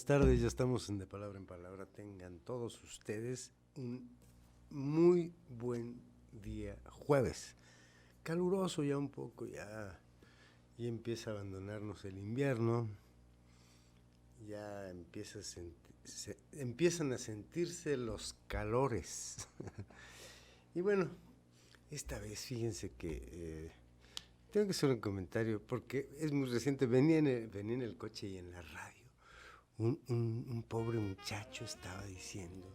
tardes, ya estamos en De Palabra en Palabra. Tengan todos ustedes un muy buen día jueves. Caluroso ya un poco, ya empieza a abandonarnos el invierno, ya empiezan a sentirse los calores. Y bueno, esta vez fíjense que tengo que hacer un comentario porque es muy reciente. Venía en el coche y en la radio. Un pobre muchacho estaba diciendo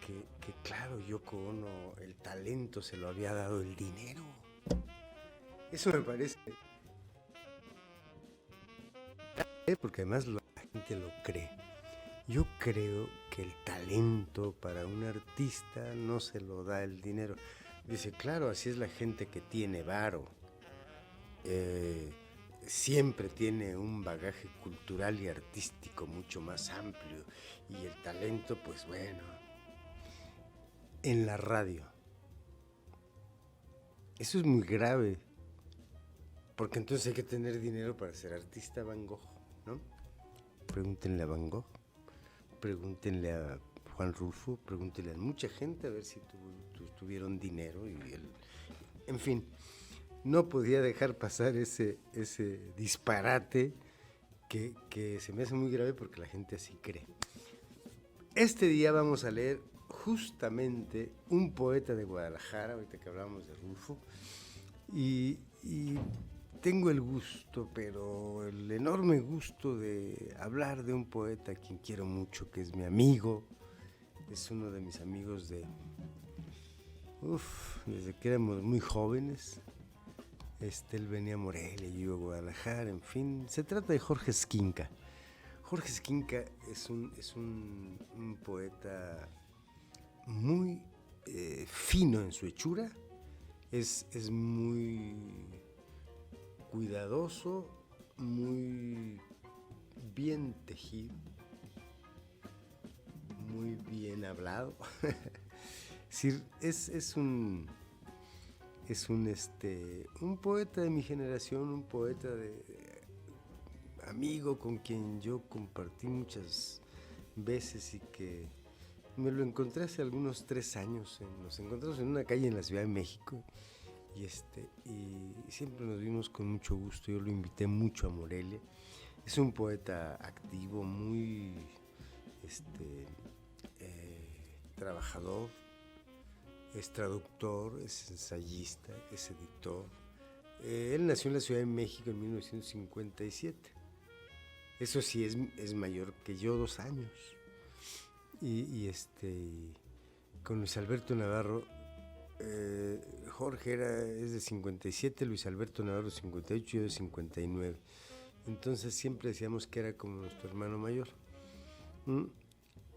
que claro, Yoko Ono, el talento se lo había dado el dinero. Eso me parece, porque además la gente lo cree. Yo creo que el talento para un artista no se lo da el dinero. Dice, claro, así es la gente que tiene varo. Siempre tiene un bagaje cultural y artístico mucho más amplio, y el talento, pues bueno, en la radio. Eso es muy grave, porque entonces hay que tener dinero para ser artista. Van Gogh, ¿no? Pregúntenle a Van Gogh, pregúntenle a Juan Rulfo, pregúntenle a mucha gente a ver si tuvieron dinero. En fin, no podía dejar pasar ese disparate que se me hace muy grave porque la gente así cree. Este día vamos a leer justamente un poeta de Guadalajara, ahorita que hablamos de Rulfo, y tengo el gusto, pero el enorme gusto de hablar de un poeta a quien quiero mucho, que es mi amigo, es uno de mis amigos desde que éramos muy jóvenes. Él venía a Morelia, yo iba a Guadalajara, en fin. Se trata de Jorge Esquinca. Jorge Esquinca es un poeta muy fino en su hechura, es muy cuidadoso, muy bien tejido, muy bien hablado. Es decir, es un poeta de mi generación, un poeta amigo con quien yo compartí muchas veces y que me lo encontré hace algunos 3 años. Nos encontramos en una calle en la Ciudad de México y siempre nos vimos con mucho gusto. Yo lo invité mucho a Morelia. Es un poeta activo, muy trabajador. Es traductor, es ensayista, es editor. Él nació en la Ciudad de México en 1957. Eso sí, es mayor que yo 2 años. Con Luis Alberto Navarro, Jorge es de 57, Luis Alberto Navarro de 58 y yo de 59. Entonces siempre decíamos que era como nuestro hermano mayor.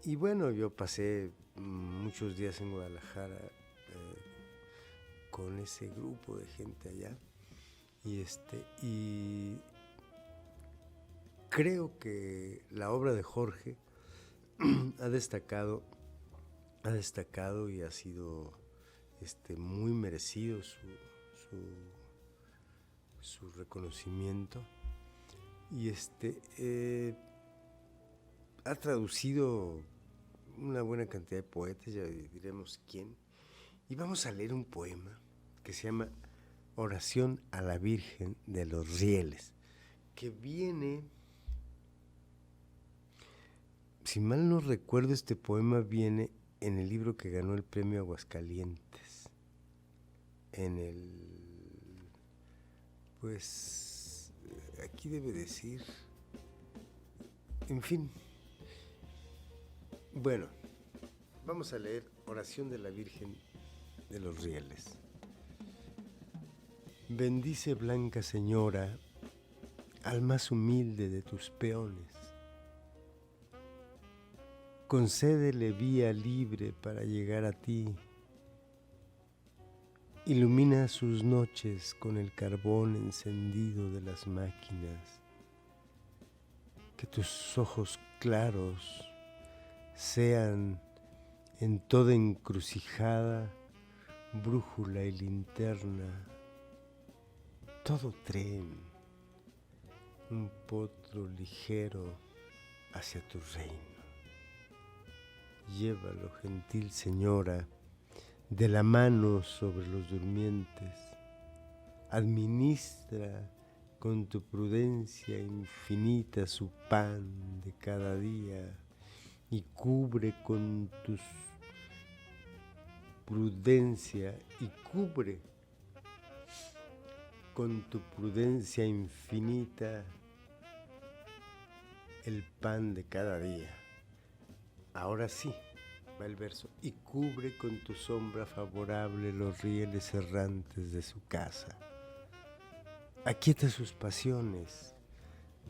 Y bueno, yo pasé muchos días en Guadalajara con ese grupo de gente allá, y creo que la obra de Jorge ha destacado y ha sido muy merecido su reconocimiento, y ha traducido una buena cantidad de poetas, ya diremos quién. Y vamos a leer un poema que se llama Oración a la Virgen de los Rieles, que viene, si mal no recuerdo, este poema viene en el libro que ganó el premio Aguascalientes, pues aquí debe decir, en fin. Bueno, vamos a leer Oración de la Virgen de los Rieles. Bendice, Blanca Señora, al más humilde de tus peones. Concédele vía libre para llegar a ti. Ilumina sus noches con el carbón encendido de las máquinas. Que tus ojos claros sean en toda encrucijada brújula y linterna, todo tren, un potro ligero hacia tu reino. Llévalo, gentil señora, de la mano sobre los durmientes. Administra con tu prudencia infinita su pan de cada día y cubre con tu prudencia infinita el pan de cada día. Ahora sí, va el verso. Y cubre con tu sombra favorable los rieles errantes de su casa. Aquieta sus pasiones,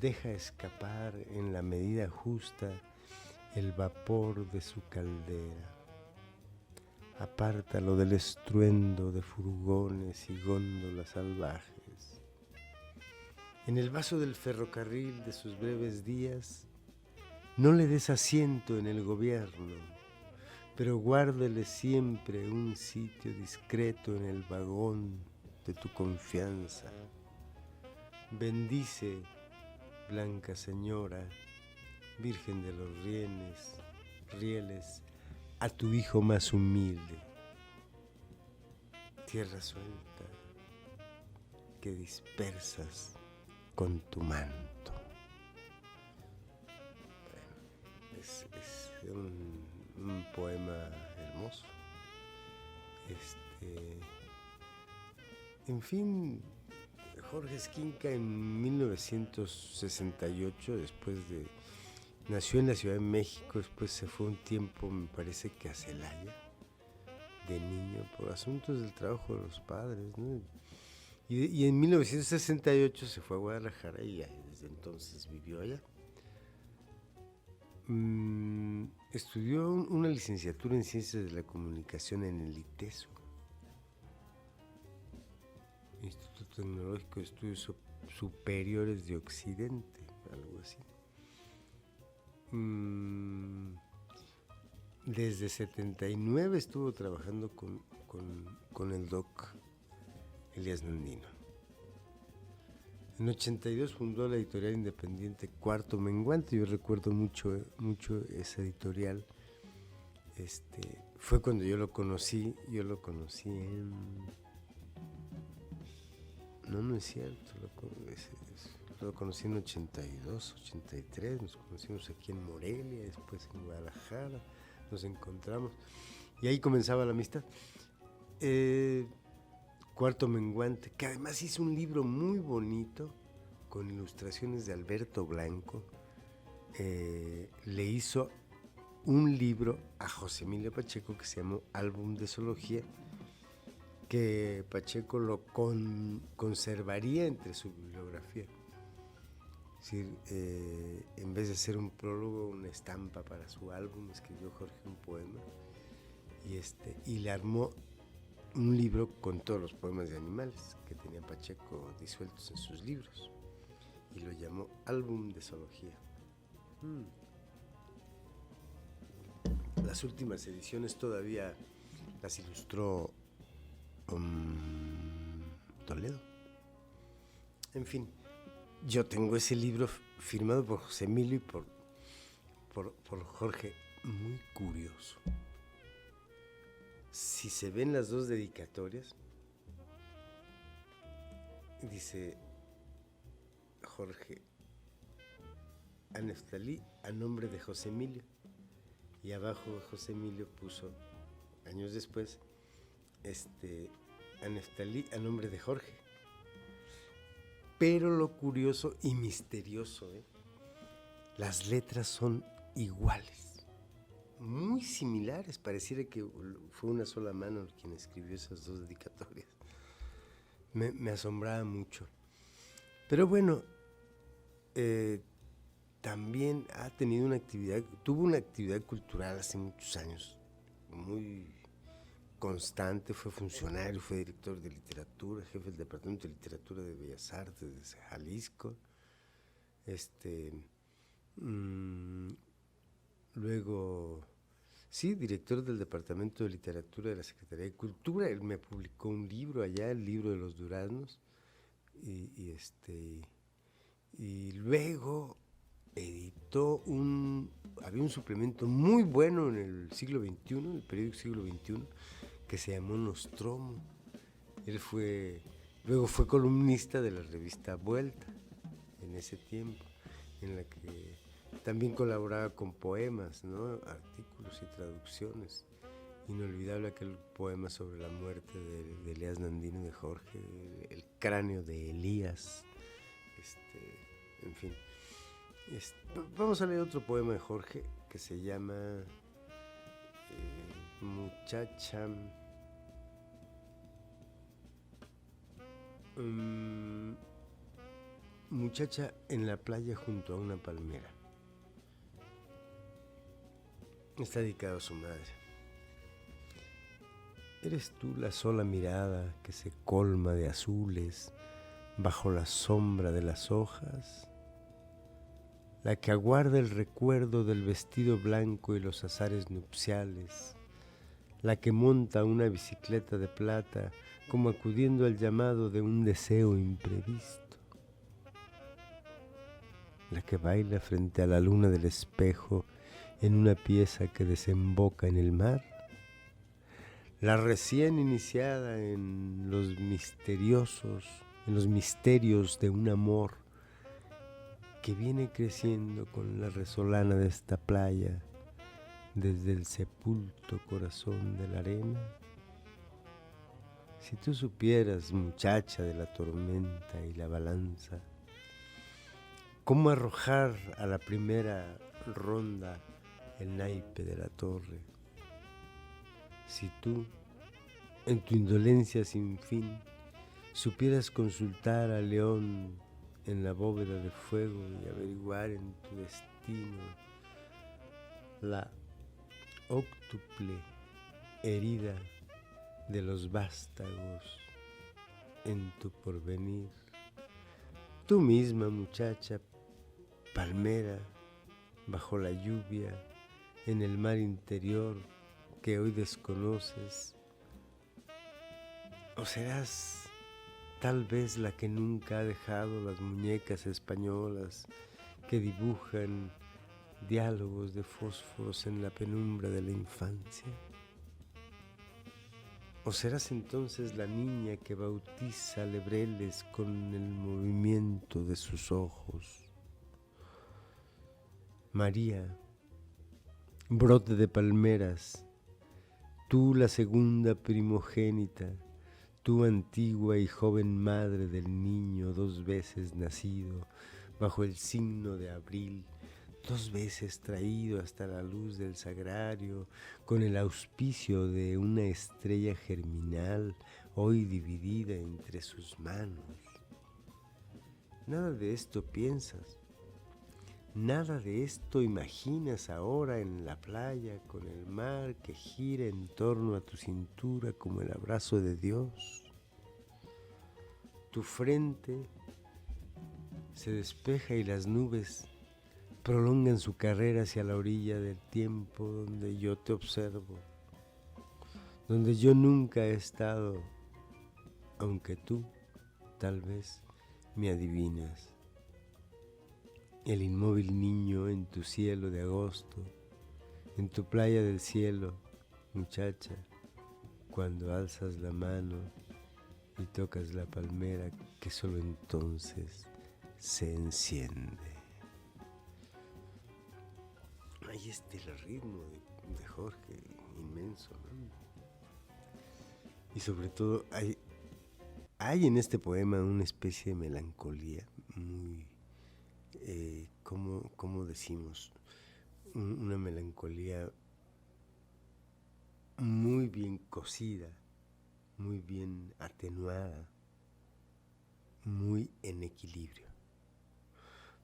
deja escapar en la medida justa el vapor de su caldera. Apártalo del estruendo de furgones y góndolas salvajes. En el vaso del ferrocarril de sus breves días, no le des asiento en el gobierno, pero guárdele siempre un sitio discreto en el vagón de tu confianza. Bendice, blanca señora, virgen de los rieles, a tu hijo más humilde. Tierra suelta que dispersas con tu manto. Bueno, es un poema hermoso. En fin, Jorge Esquinca en 1968, nació en la Ciudad de México, después se fue un tiempo, me parece que a Celaya, de niño, por asuntos del trabajo de los padres, ¿no? Y en 1968 se fue a Guadalajara y desde entonces vivió allá. Estudió una licenciatura en Ciencias de la Comunicación en el ITESO, Instituto Tecnológico de Estudios Superiores de Occidente, algo así. Desde 79 estuvo trabajando con el doc Elías Nandino. En 82 fundó la editorial independiente Cuarto Menguante. Yo recuerdo mucho esa editorial. Fue cuando yo lo conocí en... No es cierto, lo conocí en 82, 83, nos conocimos aquí en Morelia, después en Guadalajara, nos encontramos y ahí comenzaba la amistad. Cuarto Menguante, que además hizo un libro muy bonito con ilustraciones de Alberto Blanco. Le hizo un libro a José Emilio Pacheco que se llamó Álbum de Zoología, que Pacheco lo conservaría entre su bibliografía. Es decir, en vez de ser un prólogo, una estampa para su álbum, escribió Jorge un poema y le armó un libro con todos los poemas de animales que tenía Pacheco disueltos en sus libros y lo llamó Álbum de Zoología. Las últimas ediciones todavía las ilustró Toledo. En fin, yo tengo ese libro firmado por José Emilio y por Jorge, muy curioso. Si se ven las dos dedicatorias, dice Jorge a Neftalí a nombre de José Emilio, y abajo José Emilio puso años después a Neftalí a nombre de Jorge. Pero lo curioso y misterioso, las letras son iguales, muy similares, pareciera que fue una sola mano quien escribió esas dos dedicatorias. Me asombraba mucho. Pero bueno, también tuvo una actividad cultural hace muchos años, muy constante. Fue funcionario, fue director de literatura, jefe del Departamento de Literatura de Bellas Artes de Jalisco. Luego, sí, director del Departamento de Literatura de la Secretaría de Cultura. Él me publicó un libro allá, el libro de los duraznos, y luego había un suplemento muy bueno en el siglo XXI, el periódico siglo XXI, que se llamó Nostromo. Luego fue columnista de la revista Vuelta en ese tiempo, en la que también colaboraba con poemas, ¿no? Artículos y traducciones. Inolvidable aquel poema sobre la muerte de Elías Nandino, de Jorge, el cráneo de Elías, en fin. Vamos a leer otro poema de Jorge que se llama Muchacha en la playa junto a una palmera. Está dedicado a su madre. ¿Eres tú la sola mirada que se colma de azules bajo la sombra de las hojas? La que aguarda el recuerdo del vestido blanco y los azares nupciales, la que monta una bicicleta de plata como acudiendo al llamado de un deseo imprevisto, la que baila frente a la luna del espejo en una pieza que desemboca en el mar, la recién iniciada en los misterios de un amor que viene creciendo con la resolana de esta playa desde el sepulto corazón de la arena. Si tú supieras, muchacha de la tormenta y la balanza, cómo arrojar a la primera ronda el naipe de la torre. Si tú, en tu indolencia sin fin, supieras consultar al león en la bóveda de fuego y averiguar en tu destino la óctuple herida de los vástagos en tu porvenir. Tú misma, muchacha, palmera, bajo la lluvia, en el mar interior que hoy desconoces, o serás tal vez la que nunca ha dejado las muñecas españolas que dibujan diálogos de fósforos en la penumbra de la infancia. ¿O serás entonces la niña que bautiza lebreles con el movimiento de sus ojos? María, brote de palmeras, tú la segunda primogénita, tú antigua y joven madre del niño 2 veces nacido, bajo el signo de abril, 2 veces traído hasta la luz del sagrario, con el auspicio de una estrella germinal, hoy dividida entre sus manos. Nada de esto piensas, nada de esto imaginas ahora en la playa, con el mar que gira en torno a tu cintura como el abrazo de Dios. Tu frente se despeja y las nubes prolongan su carrera hacia la orilla del tiempo donde yo te observo, donde yo nunca he estado, aunque tú tal vez me adivinas. El inmóvil niño en tu cielo de agosto, en tu playa del cielo, muchacha, cuando alzas la mano y tocas la palmera que solo entonces se enciende. Ahí está el ritmo de Jorge, inmenso, ¿no? Y sobre todo hay en este poema una especie de melancolía muy, ¿cómo decimos? Una melancolía muy bien cosida, muy bien atenuada, muy en equilibrio.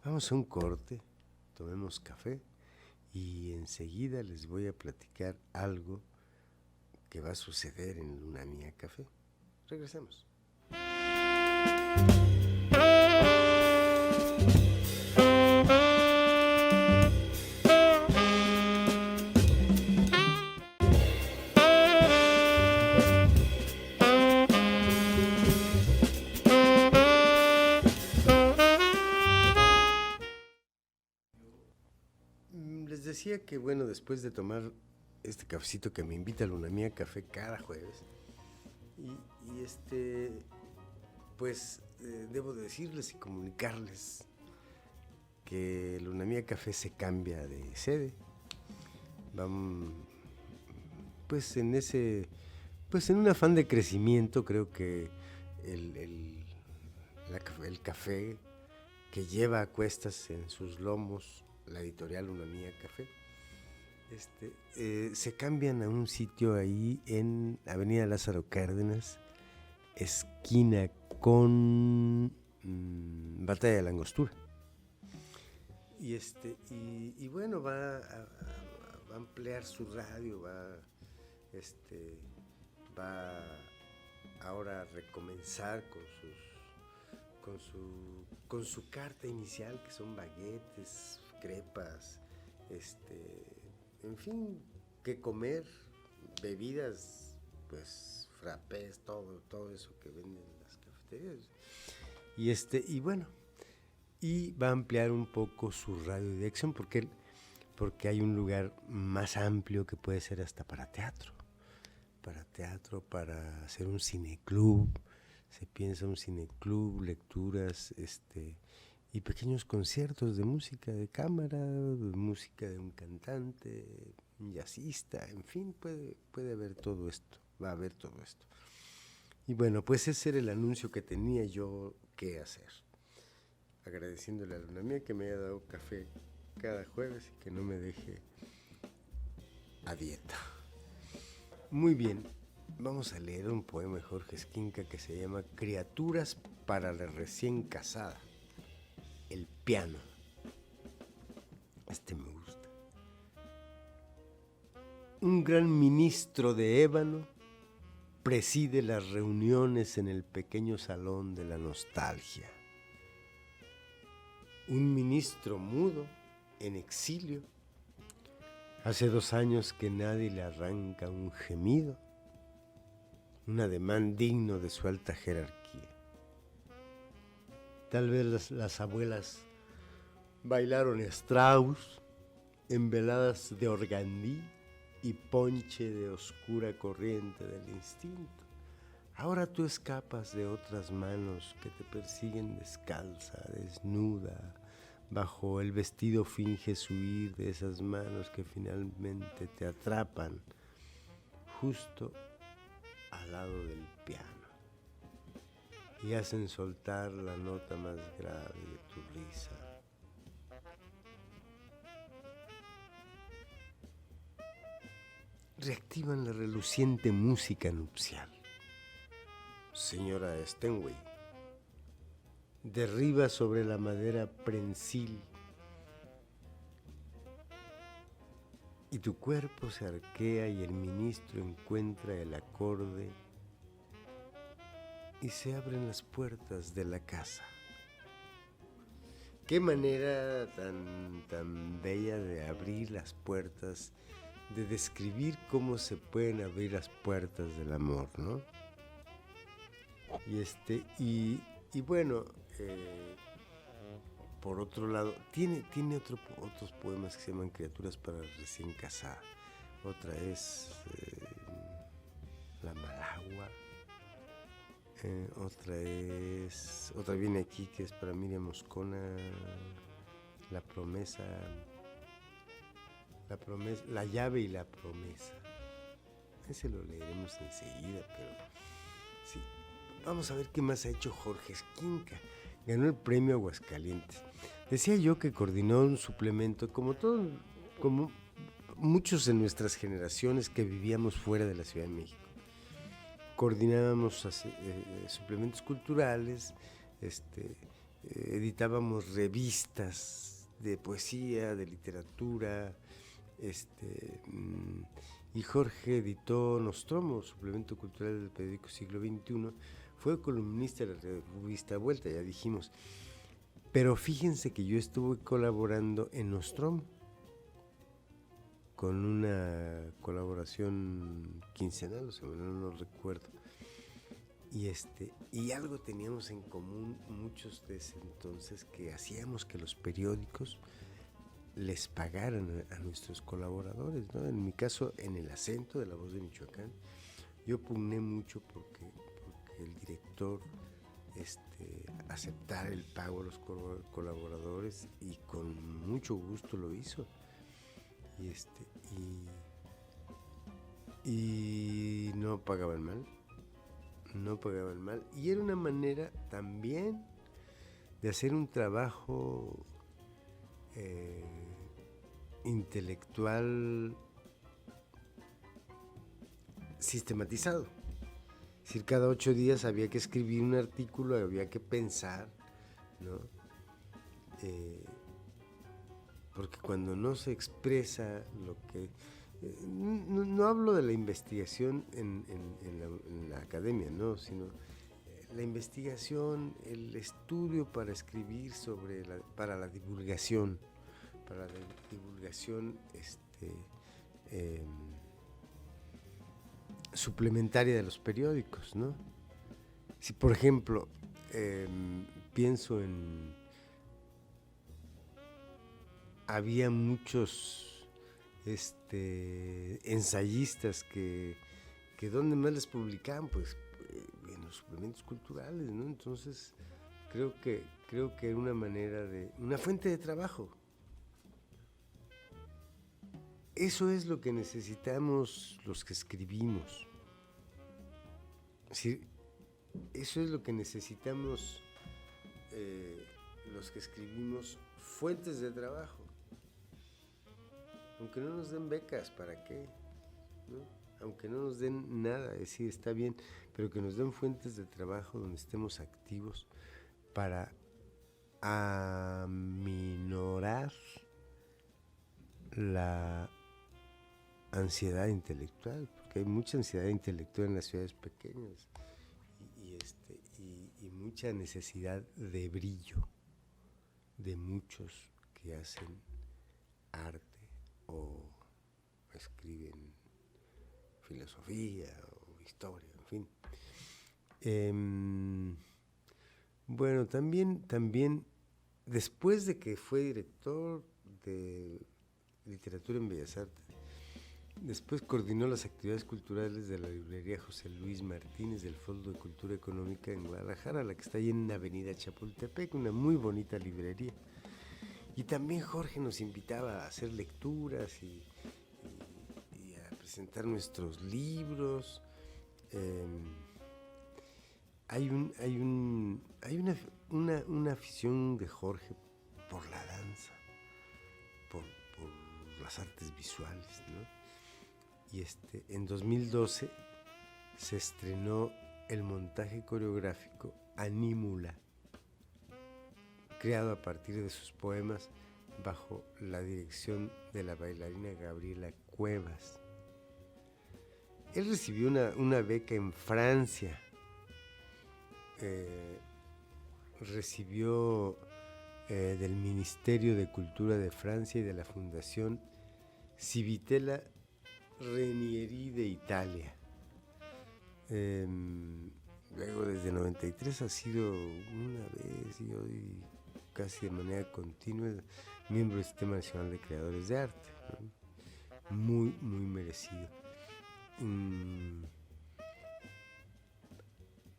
Vamos a un corte, tomemos café y enseguida les voy a platicar algo que va a suceder en Luna Mía Café. Regresamos. decía que, bueno, después de tomar este cafecito que me invita a Luna Mía Café cada jueves, pues debo decirles y comunicarles que Luna Mía Café se cambia de sede. Vamos, pues en un afán de crecimiento, creo que el café que lleva a cuestas en sus lomos la editorial Luna Mía Café, se cambian a un sitio ahí en Avenida Lázaro Cárdenas, esquina con Batalla de la Angostura. Y bueno, va a ampliar su radio, va ahora a recomenzar con su carta inicial, que son baguetes, crepas, en fin, que comer, bebidas, pues frappés, todo eso que venden en las cafeterías. Y bueno, y va a ampliar un poco su radio de acción porque hay un lugar más amplio que puede ser hasta para teatro, para hacer un cineclub. Se piensa un cineclub, lecturas, y pequeños conciertos de música de cámara, de música de un cantante, un jazzista, en fin, puede haber todo esto, va a haber todo esto. Y bueno, pues ese era el anuncio que tenía yo que hacer. Agradeciéndole a Luna Mía que me haya dado café cada jueves y que no me deje a dieta. Muy bien, vamos a leer un poema de Jorge Esquinca que se llama Criaturas para la recién casada. El piano. Me gusta. Un gran ministro de ébano preside las reuniones en el pequeño salón de la nostalgia. Un ministro mudo, en exilio. Hace 2 años que nadie le arranca un gemido, un ademán digno de su alta jerarquía. Tal vez las abuelas bailaron Strauss en veladas de organdí y ponche de oscura corriente del instinto. Ahora tú escapas de otras manos que te persiguen descalza, desnuda. Bajo el vestido finges huir de esas manos que finalmente te atrapan justo al lado del piano y hacen soltar la nota más grave de tu risa. Reactivan la reluciente música nupcial. Señora Stenway, derriba sobre la madera prensil y tu cuerpo se arquea y el ministro encuentra el acorde y se abren las puertas de la casa. Qué manera tan bella de abrir las puertas, de describir cómo se pueden abrir las puertas del amor, ¿no? Y bueno, por otro lado, tiene otros poemas que se llaman Criaturas para recién casada. Otra es La Malagua. Otra viene aquí que es para Miriam Moscona, La llave y la promesa. Ese lo leeremos enseguida, pero sí. Vamos a ver qué más ha hecho Jorge Esquinca. Ganó el premio Aguascalientes. Decía yo que coordinó un suplemento, como muchos de nuestras generaciones que vivíamos fuera de la Ciudad de México. Coordinábamos suplementos culturales, editábamos revistas de poesía, de literatura, y Jorge editó Nostromo, suplemento cultural del periódico Siglo XXI, fue columnista de la revista Vuelta, ya dijimos, pero fíjense que yo estuve colaborando en Nostromo, con una colaboración quincenal, o sea, no recuerdo, y algo teníamos en común muchos de ese entonces, que hacíamos que los periódicos les pagaran a nuestros colaboradores, ¿no? En mi caso, en El Acento de La Voz de Michoacán, yo pugné mucho porque el director aceptara el pago a los colaboradores, y con mucho gusto lo hizo. Y no pagaban mal, y era una manera también de hacer un trabajo intelectual sistematizado. Es decir, cada 8 días había que escribir un artículo, había que pensar, ¿no? Porque cuando no se expresa lo que... no hablo de la investigación en la academia, ¿no? Sino la investigación, el estudio para escribir para la divulgación, suplementaria de los periódicos, ¿no? Si, por ejemplo, pienso en... Había muchos ensayistas que ¿dónde más les publicaban? Pues en los suplementos culturales, ¿no? Entonces, creo que era una manera una fuente de trabajo. Eso es lo que necesitamos los que escribimos. Es decir, eso es lo que necesitamos los que escribimos, fuentes de trabajo. Aunque no nos den becas, ¿para qué? ¿No? Aunque no nos den nada, es decir, está bien, pero que nos den fuentes de trabajo donde estemos activos para aminorar la ansiedad intelectual, porque hay mucha ansiedad intelectual en las ciudades pequeñas y mucha necesidad de brillo de muchos que hacen arte o escriben filosofía o historia, en fin. Bueno, también después de que fue director de literatura en Bellas Artes, después coordinó las actividades culturales de la librería José Luis Martínez del Fondo de Cultura Económica en Guadalajara, la que está ahí en la avenida Chapultepec, una muy bonita librería. Y también Jorge nos invitaba a hacer lecturas y a presentar nuestros libros. Hay una afición de Jorge por la danza, por las artes visuales, ¿no? Y en 2012 se estrenó el montaje coreográfico Anímula, creado a partir de sus poemas bajo la dirección de la bailarina Gabriela Cuevas. Él recibió una beca en Francia, recibió del Ministerio de Cultura de Francia y de la Fundación Civitella Ranieri de Italia. Luego, desde 93 ha sido una vez y hoy casi de manera continua miembro del Sistema Nacional de Creadores de Arte, ¿no? Muy, muy merecido.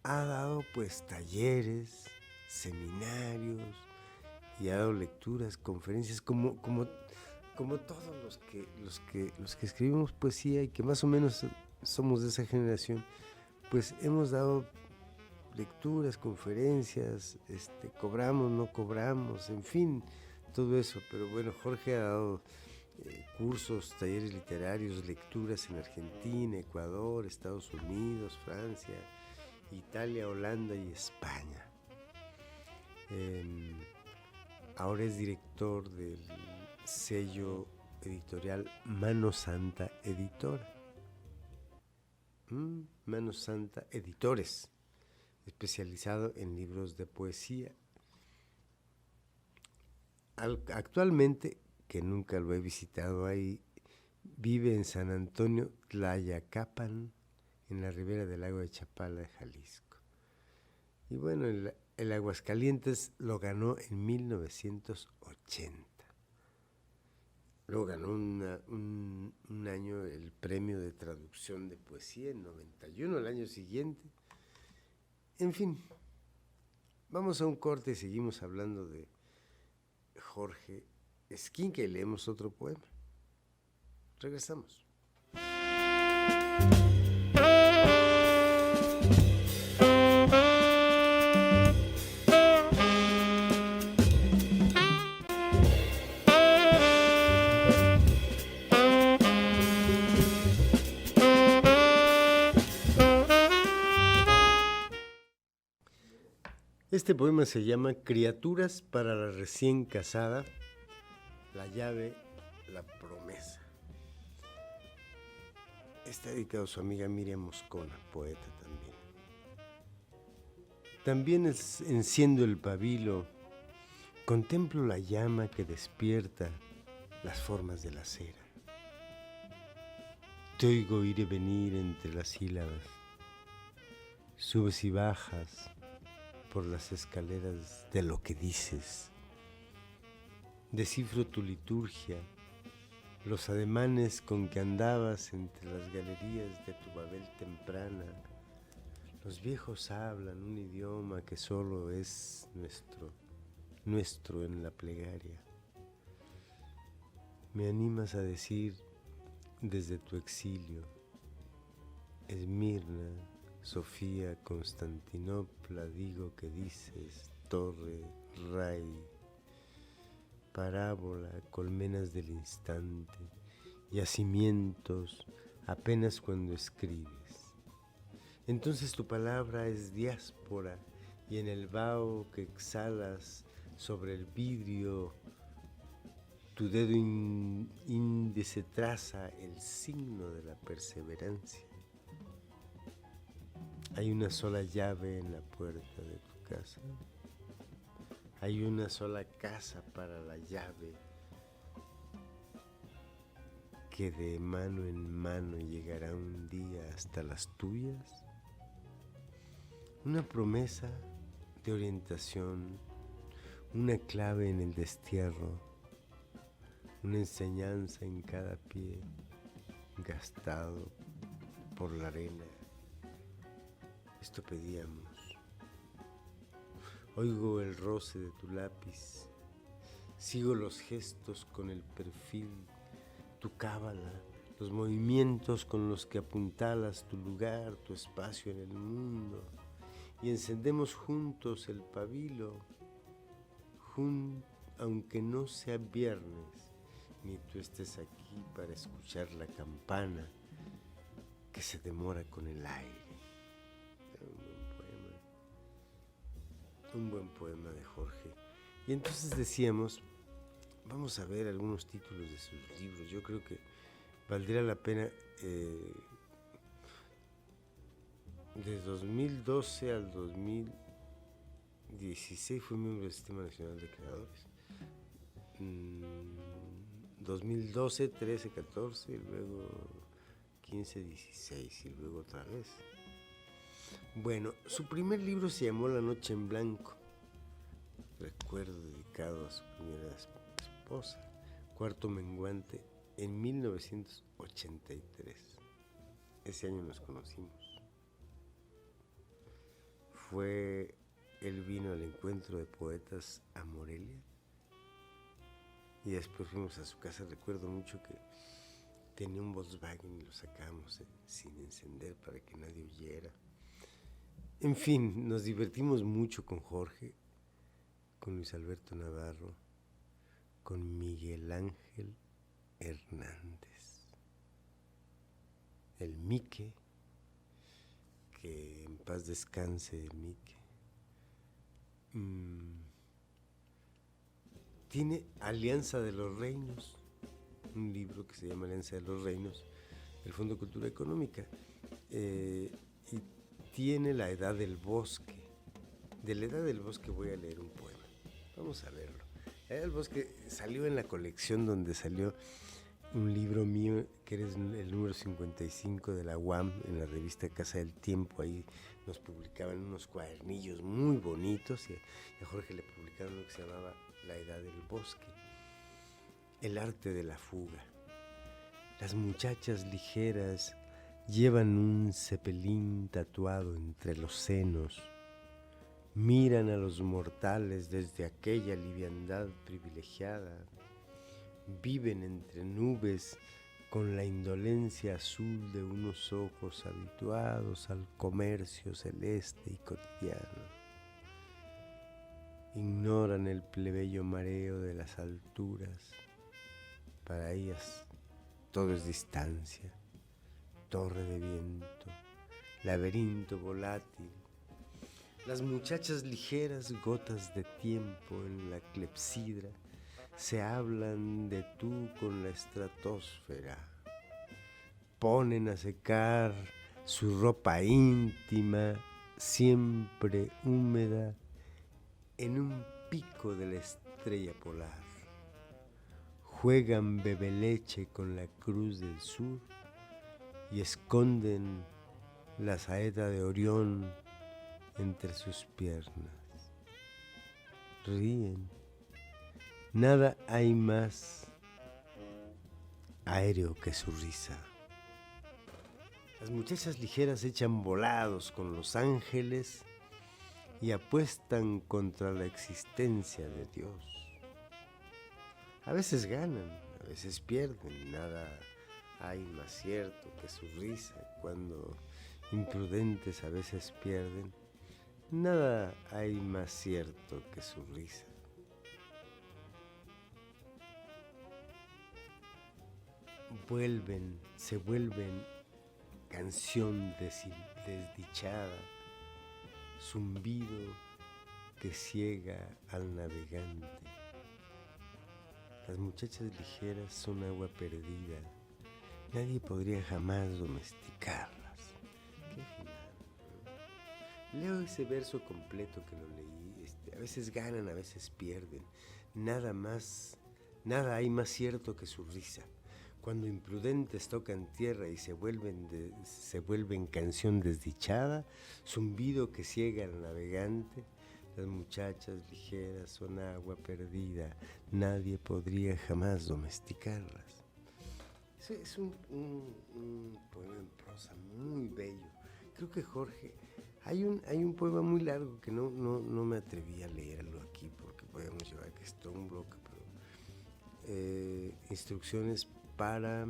Ha dado pues talleres, seminarios, y ha dado lecturas, conferencias, como todos los que escribimos poesía y que más o menos somos de esa generación, pues hemos dado lecturas, conferencias, cobramos, no cobramos, en fin, todo eso. Pero bueno, Jorge ha dado cursos, talleres literarios, lecturas en Argentina, Ecuador, Estados Unidos, Francia, Italia, Holanda y España. Ahora es director del sello editorial Mano Santa Editora. Mano Santa Editores, especializado en libros de poesía. Actualmente, que nunca lo he visitado ahí, vive en San Antonio Tlayacapan, en la ribera del lago de Chapala, de Jalisco. Y bueno, el Aguascalientes lo ganó en 1980. Luego ganó un año el premio de traducción de poesía en 91, el año siguiente. En fin, vamos a un corte y seguimos hablando de Jorge Esquinca y leemos otro poema. Regresamos. Este poema se llama Criaturas para la recién casada, la llave, la promesa. Está dedicado a su amiga Miriam Moscona, poeta también. También enciendo el pabilo, contemplo la llama que despierta las formas de la cera. Te oigo ir y venir entre las sílabas, subes y bajas por las escaleras de lo que dices. Descifro tu liturgia, los ademanes con que andabas entre las galerías de tu Babel temprana. Los viejos hablan un idioma que solo es nuestro en la plegaria. Me animas a decir desde tu exilio, Esmirna, Sofía, Constantinopla, digo que dices, torre, ray, parábola, colmenas del instante, yacimientos, apenas cuando escribes. Entonces tu palabra es diáspora y en el vaho que exhalas sobre el vidrio, tu dedo índice traza el signo de la perseverancia. Hay una sola llave en la puerta de tu casa. Hay una sola casa para la llave que de mano en mano llegará un día hasta las tuyas. Una promesa de orientación, una clave en el destierro, una enseñanza en cada pie gastado por la arena. Esto pedíamos. Oigo el roce de tu lápiz, sigo los gestos con el perfil, tu cábala, los movimientos con los que apuntalas tu lugar, tu espacio en el mundo, y encendemos juntos el pabilo, aunque no sea viernes, ni tú estés aquí para escuchar la campana que se demora con el aire. Un buen poema de Jorge. Y entonces decíamos, vamos a ver algunos títulos de sus libros. Yo creo que valdría la pena, de 2012 al 2016 fue miembro del Sistema Nacional de Creadores. 2012, 13, 14, y luego 15, 16 y luego otra vez. Bueno, su primer libro se llamó La Noche en Blanco, recuerdo dedicado a su primera esposa, Cuarto Menguante, en 1983. Ese año nos conocimos. Él vino al encuentro de poetas a Morelia y después fuimos a su casa. Recuerdo mucho que tenía un Volkswagen y lo sacamos sin encender para que nadie huyera. En fin, nos divertimos mucho con Jorge, con Luis Alberto Navarro, con Miguel Ángel Hernández, el Mique, que en paz descanse el Mique. Tiene Alianza de los Reinos, un libro que se llama Alianza de los Reinos, del Fondo de Cultura Económica, y tiene La Edad del Bosque. De La Edad del Bosque voy a leer un poema. Vamos a verlo. La Edad del Bosque salió en la colección donde salió un libro mío, que es el número 55 de la UAM, en la revista Casa del Tiempo. Ahí nos publicaban unos cuadernillos muy bonitos y a Jorge le publicaron lo que se llamaba La Edad del Bosque. el arte de la fuga. Las muchachas ligeras llevan un cepelín tatuado entre los senos. Miran a los mortales desde aquella liviandad privilegiada. Viven entre nubes con la indolencia azul de unos ojos habituados al comercio celeste y cotidiano. Ignoran el plebeyo mareo de las alturas. Para ellas todo es distancia, torre de viento, laberinto volátil. Las muchachas ligeras, gotas de tiempo en la clepsidra, se hablan de tú con la estratosfera. Ponen a secar su ropa íntima, siempre húmeda, en un pico de la estrella polar. Juegan bebeleche con la cruz del sur y esconden la saeta de Orión entre sus piernas. Ríen. Nada hay más aéreo que su risa. Las muchachas ligeras echan volados con los ángeles y apuestan contra la existencia de Dios. A veces ganan, a veces pierden. Nada hay más cierto que su risa. Cuando imprudentes a veces pierden, nada hay más cierto que su risa. Se vuelven canción desdichada, zumbido que ciega al navegante. Las muchachas ligeras son agua perdida, nadie podría jamás domesticarlas. Qué final, ¿no? Leo ese verso completo que lo leí, a veces ganan, a veces pierden, nada hay más cierto que su risa. Cuando imprudentes tocan tierra y se vuelven canción desdichada, zumbido que ciega al navegante, las muchachas ligeras son agua perdida, nadie podría jamás domesticarlas. Es un poema en prosa muy bello. Creo que Jorge, hay un poema muy largo que no me atreví a leerlo aquí porque podemos llevar que es todo un bloque, pero instrucciones para...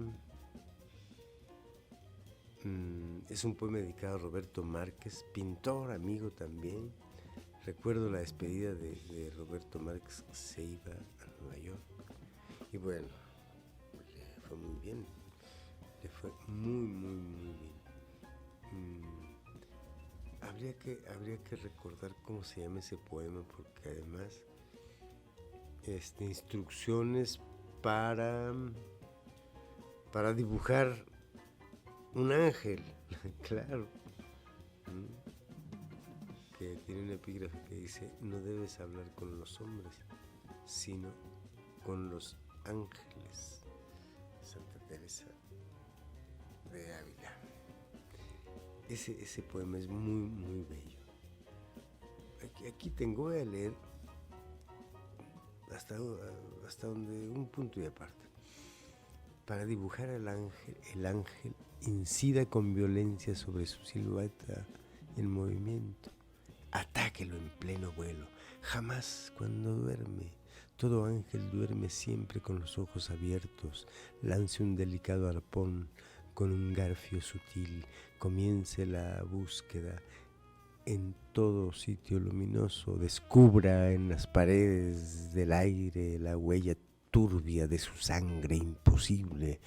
es un poema dedicado a Roberto Márquez, pintor, amigo también. Recuerdo la despedida de Roberto Márquez, que se iba a Nueva York. Y bueno, le fue muy bien. Le fue muy, muy, muy bien. Habría que recordar cómo se llama ese poema, porque además instrucciones para dibujar un ángel, claro, que tiene un epígrafe que dice: no debes hablar con los hombres, sino con los ángeles. Santa Teresa de Ávila. Ese poema es muy, muy bello. Aquí tengo a leer hasta donde un punto y aparte. Para dibujar al ángel, el ángel incida con violencia sobre su silueta en movimiento. Atáquelo en pleno vuelo, jamás cuando duerme. Todo ángel duerme siempre con los ojos abiertos. Lance un delicado arpón con un garfio sutil. Comience la búsqueda en todo sitio luminoso. Descubra en las paredes del aire la huella turbia de su sangre imposible.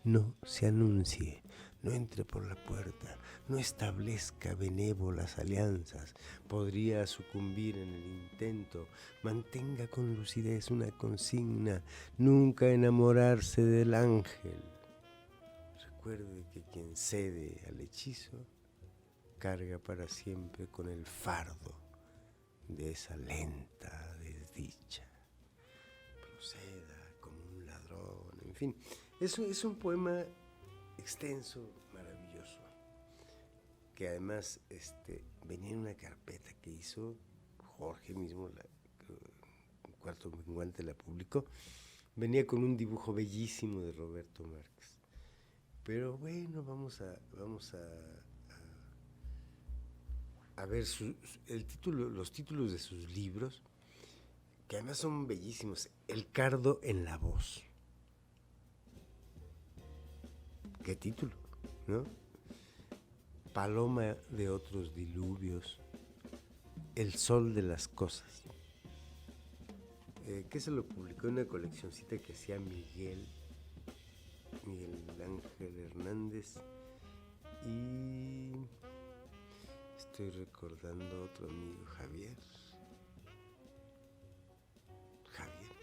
No se anuncie, no entre por la puerta, no establezca benévolas alianzas, podría sucumbir en el intento. Mantenga con lucidez una consigna: nunca enamorarse del ángel. Recuerde que quien cede al hechizo carga para siempre con el fardo de esa lenta desdicha. Proceda como un ladrón, en fin. Es un poema extenso, maravilloso, que además venía en una carpeta que hizo Jorge mismo, Cuarto Menguante la publicó, Venía con un dibujo bellísimo de Roberto Márquez. Pero bueno, vamos a ver los títulos de sus libros, que además son bellísimos. El cardo en la voz. ¿Qué título? ¿No? Paloma de otros diluvios. El sol de las cosas. Que se lo publicó en una coleccioncita que hacía Miguel Ángel Hernández. Y estoy recordando a otro amigo, Javier,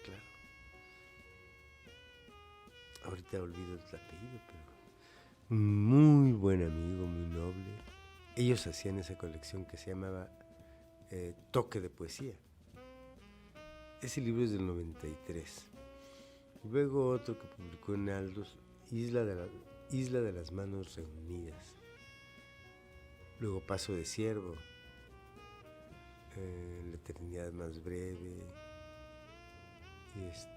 claro. Ahorita olvido el apellido, pero un muy buen amigo, muy noble. Ellos hacían esa colección que se llamaba Toque de Poesía. Ese libro es del 93. Luego otro que publicó en Aldus, Isla de las Manos Reunidas. Luego Paso de Ciervo, La Eternidad Más Breve,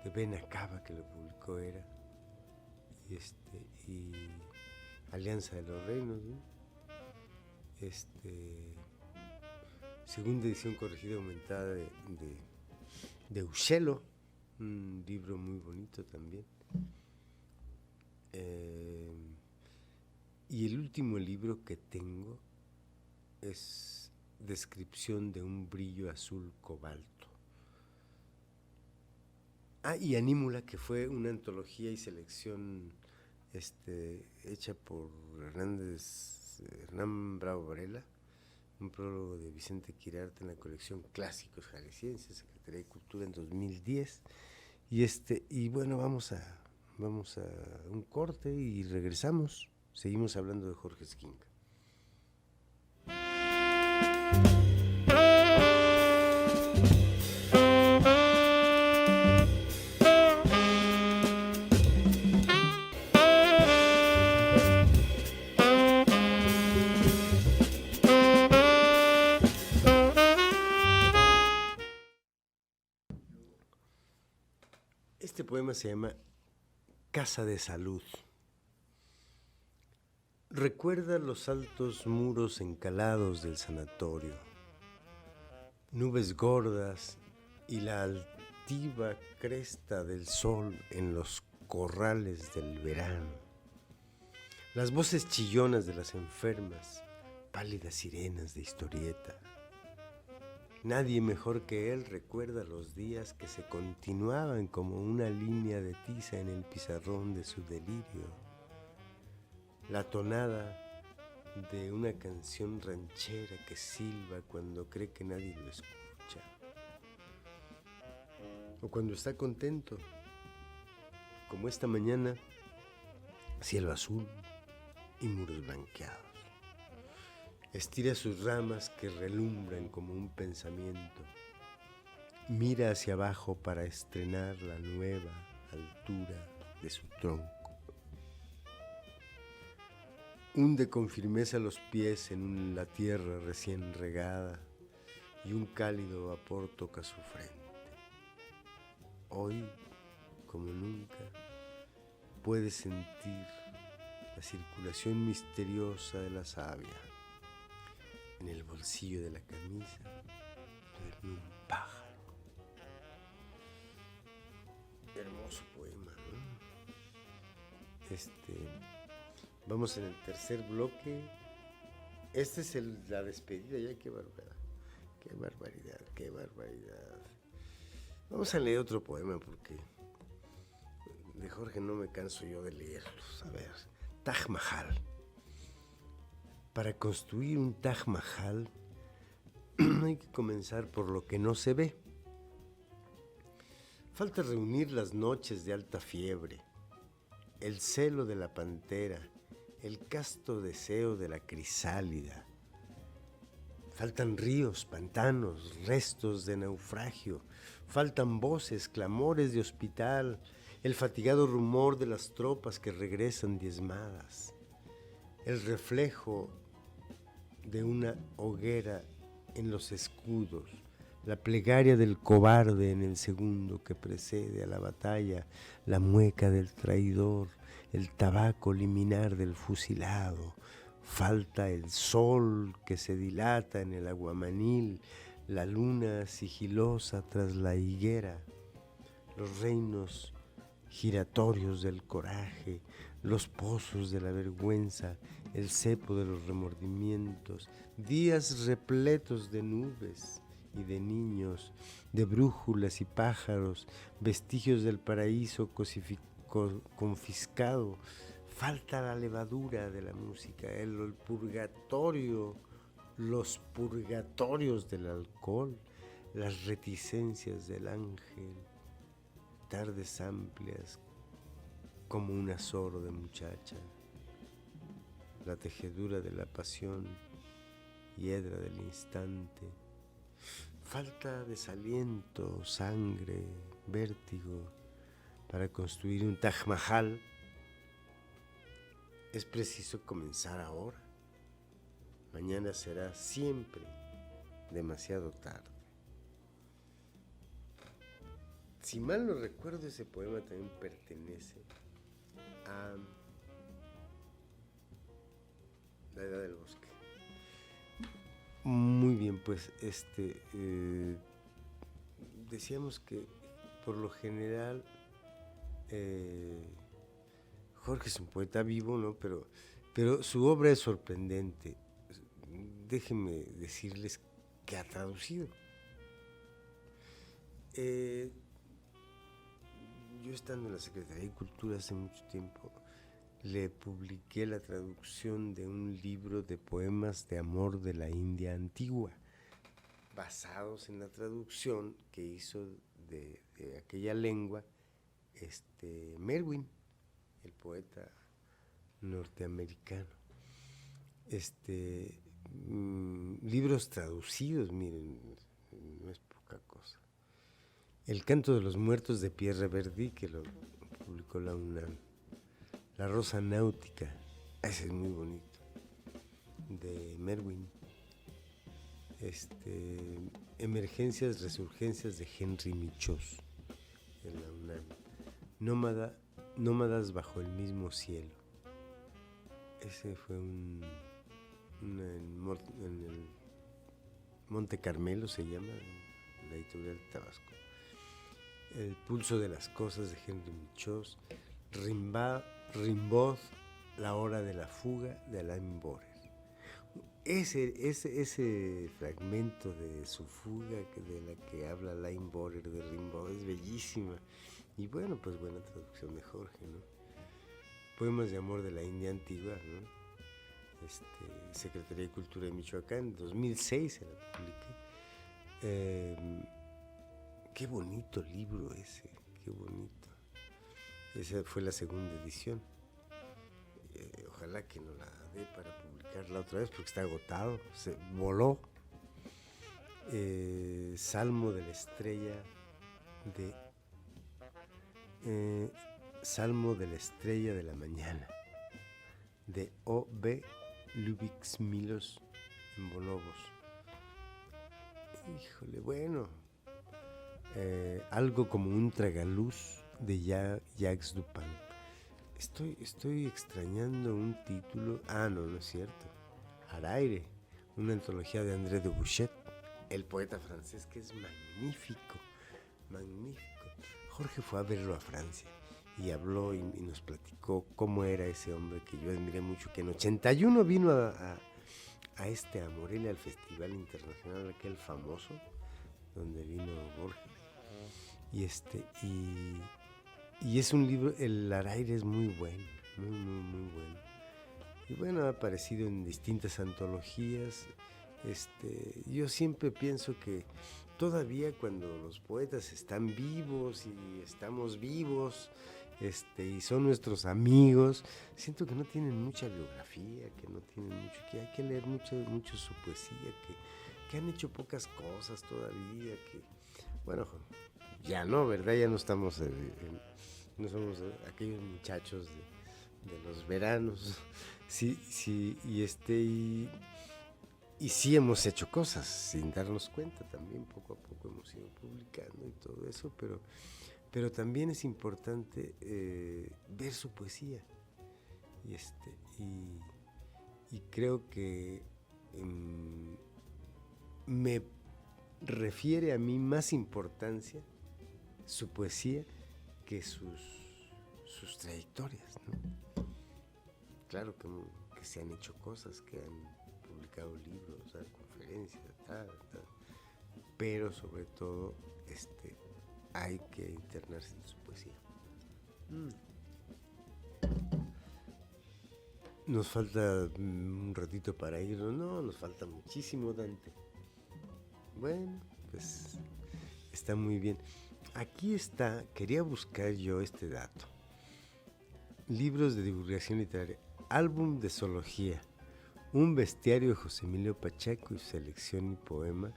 y Ven Acaba, que lo publicó era, y Alianza de los Reinos, ¿no? Segunda edición corregida aumentada de Uccello, un libro muy bonito también. Y el último libro que tengo es Descripción de un brillo azul cobalto. Y Anímula, que fue una antología y selección hecha por Hernán Bravo Varela, un prólogo de Vicente Quirarte en la colección Clásicos Jaliscienses, Secretaría de Cultura, en 2010. Y bueno, vamos a un corte y regresamos. Seguimos hablando de Jorge Esquinca. Este poema se llama Casa de Salud. Recuerda los altos muros encalados del sanatorio, nubes gordas y la altiva cresta del sol en los corrales del verano, las voces chillonas de las enfermas, pálidas sirenas de historieta. Nadie mejor que él recuerda los días que se continuaban como una línea de tiza en el pizarrón de su delirio. La tonada de una canción ranchera que silba cuando cree que nadie lo escucha. O cuando está contento, como esta mañana, cielo azul y muros blanqueados. Estira sus ramas que relumbran como un pensamiento. Mira hacia abajo para estrenar la nueva altura de su tronco. Hunde con firmeza los pies en la tierra recién regada y un cálido vapor toca su frente. Hoy, como nunca, puede sentir la circulación misteriosa de la savia. En el bolsillo de la camisa duerme un pájaro. Hermoso poema, ¿no? Vamos en el tercer bloque. Este es la despedida ya. Qué barbaridad. Vamos a leer otro poema porque de Jorge no me canso yo de leerlos. A ver, Taj Mahal. Para construir un Taj Mahal hay que comenzar por lo que no se ve. Falta reunir las noches de alta fiebre, el celo de la pantera, el casto deseo de la crisálida. Faltan ríos, pantanos, restos de naufragio, faltan voces, clamores de hospital, el fatigado rumor de las tropas que regresan diezmadas, el reflejo de una hoguera en los escudos, la plegaria del cobarde en el segundo que precede a la batalla, la mueca del traidor, el tabaco liminar del fusilado. Falta el sol que se dilata en el aguamanil, la luna sigilosa tras la higuera, los reinos giratorios del coraje, los pozos de la vergüenza, el cepo de los remordimientos, días repletos de nubes y de niños, de brújulas y pájaros, vestigios del paraíso confiscado. Falta la levadura de la música, el purgatorio, los purgatorios del alcohol, las reticencias del ángel, tardes amplias como un azoro de muchacha, la tejedura de la pasión, hiedra del instante, falta desaliento, sangre, vértigo para construir un Taj Mahal. Es preciso comenzar ahora. Mañana será siempre demasiado tarde. Si mal no recuerdo, ese poema también pertenece a La Edad del Bosque. Muy bien, pues decíamos que por lo general Jorge es un poeta vivo, ¿no? Pero su obra es sorprendente. Déjenme decirles que ha traducido. Yo estando en la Secretaría de Cultura hace mucho tiempo, le publiqué la traducción de un libro de poemas de amor de la India antigua, basados en la traducción que hizo de aquella lengua Merwin, el poeta norteamericano. Libros traducidos, miren, no es poca cosa. El canto de los muertos de Pierre Verdi, que lo publicó la UNAM. La rosa náutica, ese es muy bonito, de Merwin. Emergencias, resurgencias de Henry Michaux, de la UNAM. Nómadas bajo el mismo cielo. Ese fue en el Monte Carmelo, se llama, la editorial de Tabasco. El pulso de las cosas de Henry Michaux. Rimbaud, La hora de la fuga de Alain Borel. Ese fragmento de su fuga de la que habla Alain Borel de Rimbaud es bellísima. Y bueno, pues buena traducción de Jorge, ¿no? Poemas de amor de la India antigua, ¿no? Secretaría de Cultura de Michoacán, en 2006 se la publiqué. Qué bonito libro ese, qué bonito. Esa fue la segunda edición. Ojalá que no la dé para publicarla otra vez porque está agotado, se voló. Salmo de la estrella Salmo de la estrella de la mañana, de O.B. Lubitsch Milos en Bonobos. Híjole, bueno. Algo como un tragaluz de Jacques Dupin. Estoy extrañando un título. No es cierto. Araire, una antología de André de Bouchet, el poeta francés, que es magnífico, magnífico. Jorge fue a verlo a Francia y habló y nos platicó cómo era ese hombre que yo admiré mucho, que en 81 vino a Morelia, al Festival Internacional, aquel famoso, donde vino Borges. Y es un libro, el Araire es muy bueno, muy, muy, muy bueno. Y bueno, ha aparecido en distintas antologías. Yo siempre pienso que todavía cuando los poetas están vivos y estamos vivos, y son nuestros amigos, siento que no tienen mucha biografía, que no tienen mucho, que hay que leer mucho su poesía, que han hecho pocas cosas todavía, que, bueno, ya no, ¿verdad? Ya no estamos, no somos aquellos muchachos de los veranos. Sí, y Y sí hemos hecho cosas sin darnos cuenta también, poco a poco hemos ido publicando y todo eso, pero también es importante ver su poesía. Y, y creo que me refiere a mí más importancia su poesía que sus trayectorias, ¿no? Claro que se han hecho cosas, que han publicado libros, conferencias, pero sobre todo hay que internarse en su poesía. Nos falta un ratito para irnos. No, nos falta muchísimo, Dante. Bueno, pues está muy bien. Aquí está, quería buscar yo este dato. Libros de divulgación literaria, álbum de zoología, un bestiario de José Emilio Pacheco y selección y poema,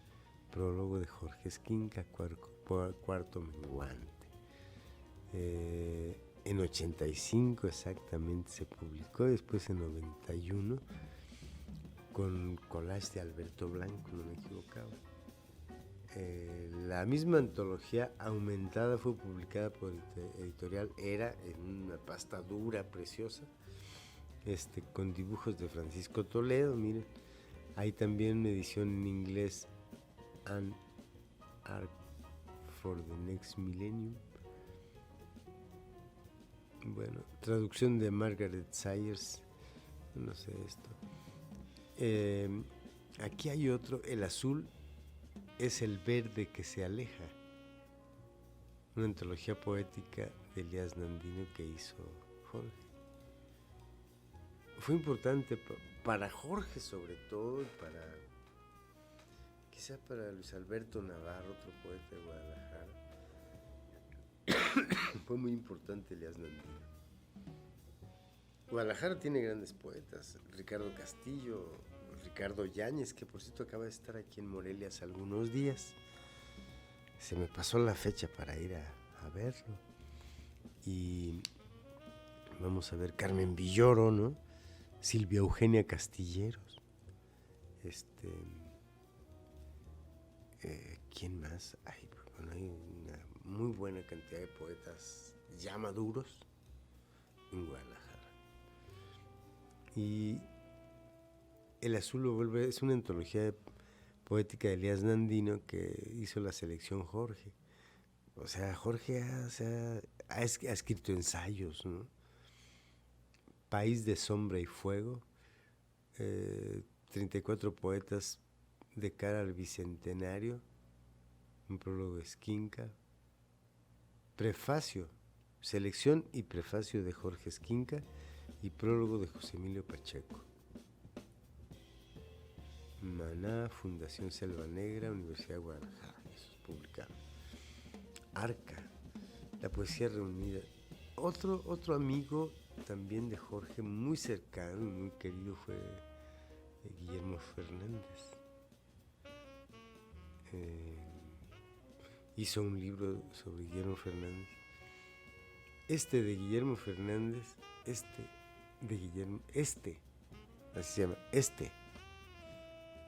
prólogo de Jorge Esquinca, cuarto menguante. En 85 exactamente se publicó, después en 91 con collage de Alberto Blanco, no me equivocaba. La misma antología aumentada fue publicada por Editorial Era en una pasta dura, preciosa, con dibujos de Francisco Toledo. Miren, hay también una edición en inglés, An Arc for the Next Millennium. Bueno, traducción de Margaret Sayers, no sé esto. Aquí hay otro, El azul es el verde que se aleja, una antología poética de Elías Nandino que hizo Jorge. Fue importante para Jorge sobre todo, quizá para Luis Alberto Navarro, otro poeta de Guadalajara. Fue muy importante Elías Nandino. Guadalajara tiene grandes poetas, Ricardo Castillo, Ricardo Yáñez, que por cierto acaba de estar aquí en Morelia hace algunos días. Se me pasó la fecha para ir a verlo. Y vamos a ver Carmen Villoro, ¿no? Silvia Eugenia Castilleros. ¿Quién más? Hay una muy buena cantidad de poetas ya maduros en Guadalajara. Y El azul lo vuelve, es una antología poética de Elías Nandino que hizo la selección Jorge. O sea, Jorge ha escrito ensayos, ¿no? País de sombra y fuego, 34 poetas de cara al bicentenario, un prólogo de Esquinca, prefacio, selección y prefacio de Jorge Esquinca y prólogo de José Emilio Pacheco. Maná, Fundación Selva Negra, Universidad de Guadalajara, eso es publicado. Arca, la poesía reunida. Otro amigo también de Jorge, muy cercano y muy querido, fue Guillermo Fernández. Hizo un libro sobre Guillermo Fernández. De Guillermo Fernández, así se llama,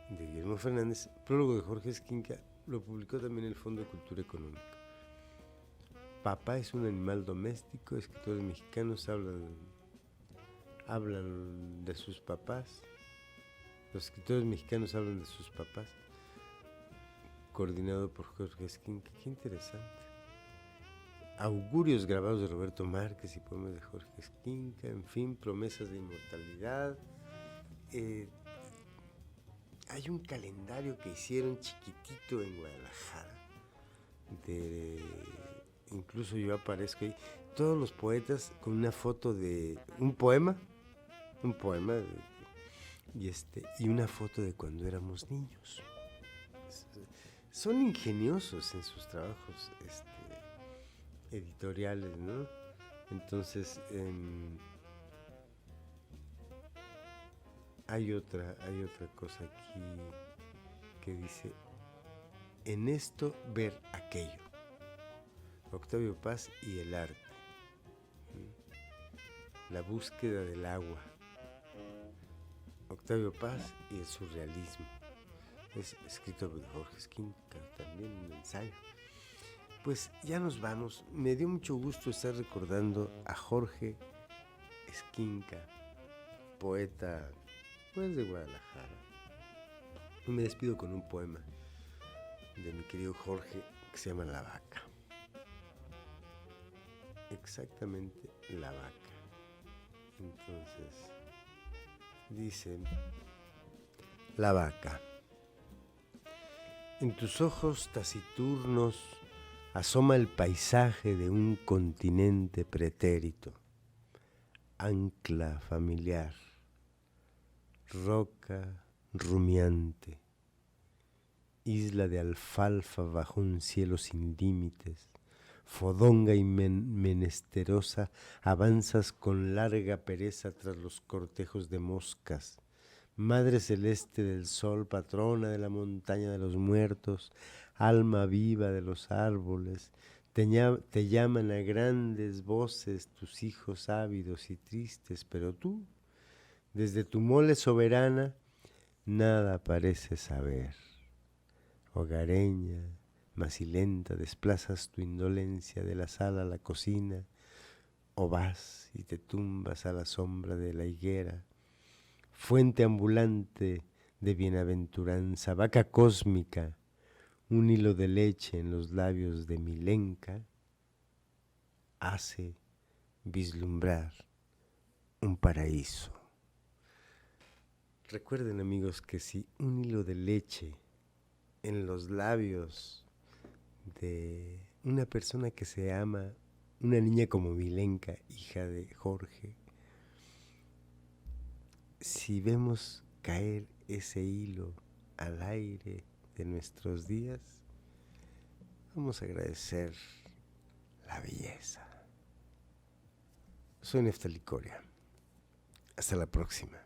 de Guillermo Fernández, prólogo de Jorge Esquinca, lo publicó también el Fondo de Cultura Económica. Papá es un animal doméstico, escritores mexicanos hablan de sus papás, los escritores mexicanos hablan de sus papás, coordinado por Jorge Esquinca. Qué interesante. Augurios grabados de Roberto Márquez y poemas de Jorge Esquinca, en fin, promesas de inmortalidad. Hay un calendario que hicieron chiquitito en Guadalajara, incluso yo aparezco ahí, todos los poetas con una foto de un poema y una foto de cuando éramos niños. Son ingeniosos en sus trabajos editoriales, ¿no? Entonces hay otra cosa aquí que dice: en esto ver aquello. Octavio Paz y el arte. La búsqueda del agua. Octavio Paz y el surrealismo. Es escrito por Jorge Esquinca, también un ensayo. Pues ya nos vamos. Me dio mucho gusto estar recordando a Jorge Esquinca, poeta pues de Guadalajara. Y me despido con un poema de mi querido Jorge que se llama La Vaca. Exactamente, La Vaca. Entonces, dice: La vaca. En tus ojos taciturnos asoma el paisaje de un continente pretérito, ancla familiar, roca rumiante, isla de alfalfa bajo un cielo sin límites, fodonga y menesterosa, avanzas con larga pereza tras los cortejos de moscas. Madre celeste del sol, patrona de la montaña de los muertos, alma viva de los árboles, te llaman a grandes voces tus hijos ávidos y tristes, pero tú, desde tu mole soberana, nada pareces saber. Hogareña, macilenta, desplazas tu indolencia de la sala a la cocina, o vas y te tumbas a la sombra de la higuera. Fuente ambulante de bienaventuranza, vaca cósmica, un hilo de leche en los labios de Milenka, hace vislumbrar un paraíso. Recuerden, amigos, que si un hilo de leche en los labios de una persona que se ama, una niña como Milenka, hija de Jorge, si vemos caer ese hilo al aire de nuestros días, vamos a agradecer la belleza. Soy Neftali Coria. Hasta la próxima.